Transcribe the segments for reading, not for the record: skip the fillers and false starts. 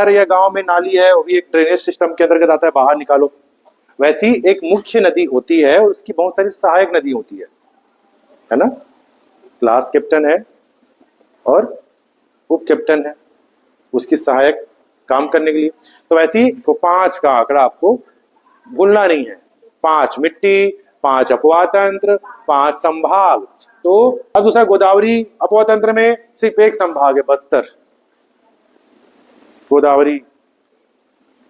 शहर या गांव में नाली है, वो भी एक ड्रेनेज सिस्टम के अंतर्गत आता है, बाहर निकालो। वैसी एक मुख्य नदी होती है और उसकी बहुत सारी सहायक नदी होती है ना। क्लास कैप्टन है और उप कैप्टन है, उसकी सहायक काम करने के लिए। तो वैसी तो 5 का आंकड़ा आपको भूलना नहीं है। 5 मिट्टी, 5 अपवाह तंत्र, 5 संभाग। तो अब दूसरा गोदावरी अपवाह तंत्र में सिर्फ एक संभाग है, बस्तर। गोदावरी,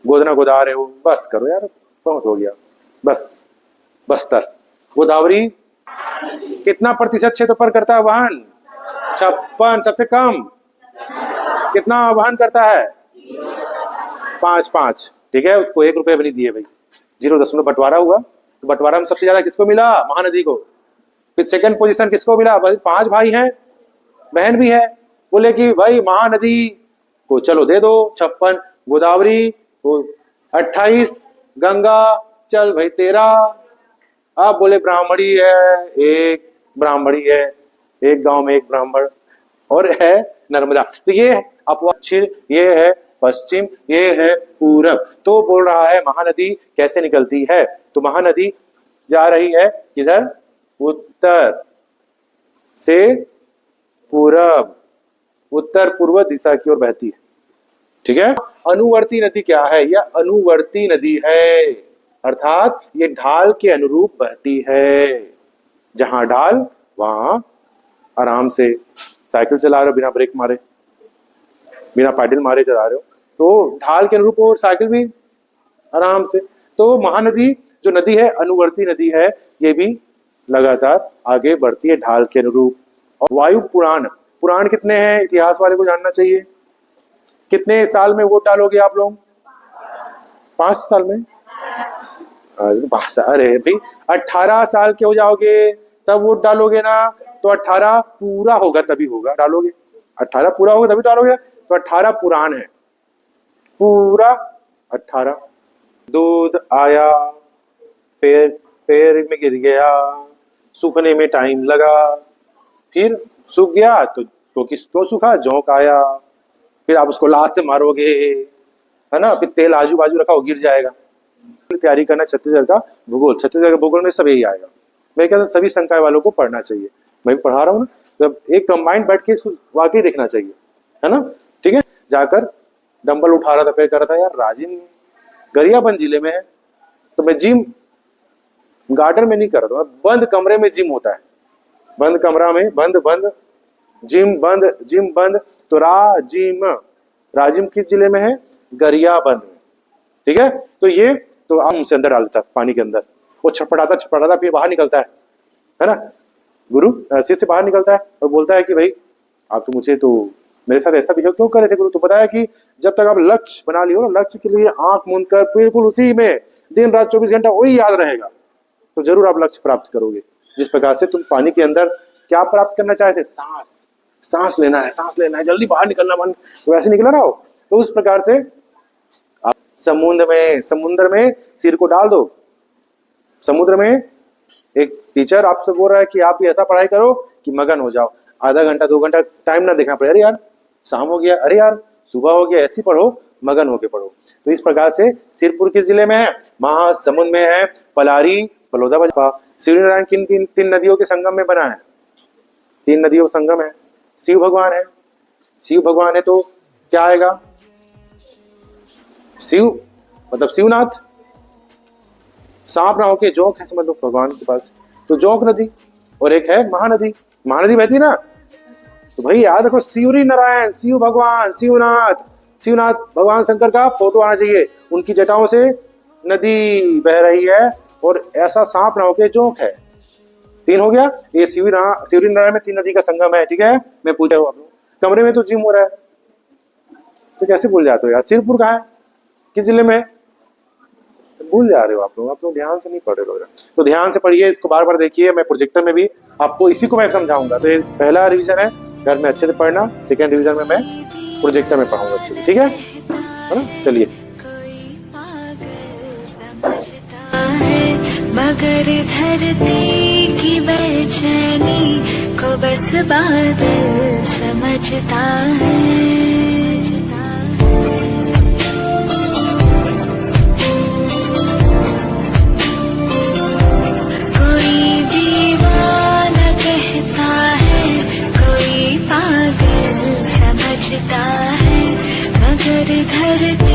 गोदना गोदार है वो, बस करो यार, बहुत हो गया, बस बस्तर। गोदावरी कितना प्रतिशत क्षेत्र पर करता है वहन? 56। सबसे कम कितना वहन करता है? 5। ठीक है, उसको 1 रुपये भी नहीं दिए भाई, 0 बंटवारा हुआ। तो बंटवारा में सबसे ज्यादा किसको मिला? महानदी को। फिर सेकंड पोजीशन किसको मिला? भाई 5 भाई हैं, बहन भी है, बोले कि भाई महानदी को चलो दे दो 56, गोदावरी को 28, गंगा चल भाई 13। अब बोले ब्राह्मणी है, एक ब्राह्मणी है, एक गांव में एक ब्राह्मण, और है नर्मदा। तो ये दक्षिण, ये है पश्चिम, ये है पूरब। तो बोल रहा है महानदी कैसे निकलती है? तो महानदी जा रही है किधर? उत्तर से पूरब, उत्तर पूर्व दिशा की ओर बहती है। ठीक है। अनुवर्ती नदी क्या है? यह अनुवर्ती नदी है, अर्थात ये ढाल के अनुरूप बहती है। जहां ढाल वहां आराम से साइकिल चला रहे हो, बिना ब्रेक मारे, बिना पैडल मारे चला रहे हो, तो ढाल के अनुरूप, और साइकिल भी आराम से। तो महानदी जो नदी है अनुवर्ती नदी है, ये भी लगातार आगे बढ़ती है ढाल के अनुरूप। और वायु पुराण, पुराण कितने हैं? इतिहास वाले को जानना चाहिए। कितने साल में वोट डालोगे आप लोग? 5 साल में? अरे भाई 18 साल के हो जाओगे तब वोट डालोगे ना। तो 18 पूरा होगा तभी होगा, डालोगे। 18 पूरा होगा तभी डालोगे। तो 18 पुराण है, पूरा 18। दूध आया, पैर में गिर गया, सूखने में टाइम लगा, फिर सूख गया तो किसको सूखा? जोंक आया, फिर आप उसको लात मारोगे, है ना, फिर तेल आजू बाजू रखा, वो गिर जाएगा। तैयारी करना छत्तीसगढ़ का भूगोल, छत्तीसगढ़ के भूगोल में सब यही आएगा। मैं कहता सभी संकाय वालों को पढ़ना चाहिए, मैं भी पढ़ा रहा हूँ ना। तो एक कंबाइंड बैठ के इसको वाकई देखना चाहिए, है ना। ठीक है। जाकर डंबल उठा रहा था, फिर कर रहा था, यार राजिम गरियाबंद जिले में है, तो मैं जिम गार्डन में नहीं कर रहा था, बंद कमरे में जिम होता है, बंद कमरा में, बंद जिम बंद। तो राजिम किस जिले में है? गरियाबंद में। ठीक है। तो ये तो आम से अंदर डालता पानी के अंदर, वो छटपटाता फिर बाहर निकलता है ना। गुरु सिर से बाहर निकलता है और बोलता है कि भाई आप तो मुझे, तो मेरे साथ ऐसा बिहेव क्यों कर रहे थे गुरु? तो बताया कि जब तक आप लक्ष्य बना लियो ना, लक्ष्य के लिए आंख मूंद कर बिल्कुल उसी में दिन रात 24 घंटा वही याद रहेगा, तो जरूर आप लक्ष्य प्राप्त करोगे। जिस प्रकार से तुम पानी के अंदर क्या प्राप्त करना चाहते? सांस लेना है, जल्दी बाहर निकलना मन, तो वैसे निकला ना हो। तो उस प्रकार से आप समुद्र में सिर को डाल दो। समुद्र में एक टीचर आपसे बोल रहा है कि आप भी ऐसा पढ़ाई करो कि मगन हो जाओ, आधा घंटा 2 घंटा टाइम ना देखना पड़े, अरे यार शाम हो गया, अरे यार सुबह हो गया, ऐसी पढ़ो, मगन होके पढ़ो। तो इस प्रकार से सिरपुर किस जिले में है? महासमुंद में है। पलारी, बलौदा, सूर्यनारायण किन 3 नदियों के संगम में बना है? 3 नदियों का संगम है। शिव भगवान है, शिव भगवान है तो क्या आएगा? शिव मतलब शिवनाथ, सांप ना होके जोंक है, समझ लो भगवान के पास, तो जोंक नदी। और एक है महानदी, महानदी बहती ना, तो भाई याद रखो सूर्य नारायण, शिव भगवान, शिवनाथ भगवान शंकर का फोटो आना चाहिए, उनकी जटाओं से नदी बह रही है और ऐसा सांप ना होके जोंक है। 3 हो गया। ये सूर्य नारायण में 3 नदी का संगम है। ठीक है। मैं पूछा हूँ आप लोग, कमरे में तो जिम हो रहा है, तो कैसे भूल जाते हो यार? सिरपुर कहाँ है, किस जिले में? भूल जा रहे हो आप लोग ध्यान से नहीं पढ़ रहे हो। तो ध्यान से पढ़िए, इसको बार बार देखिए। मैं प्रोजेक्टर में भी आपको इसी को मैं समझाऊंगा। तो ये पहला रिवीजन है, घर में अच्छे से पढ़ना। सेकेंड रिवीजन में मैं प्रोजेक्टर में पढ़ाऊंगा अच्छे से। ठीक है ना। चलिए, मगर धरती की बेचैनी को बस बादल समझता है। समझता है मगर धरती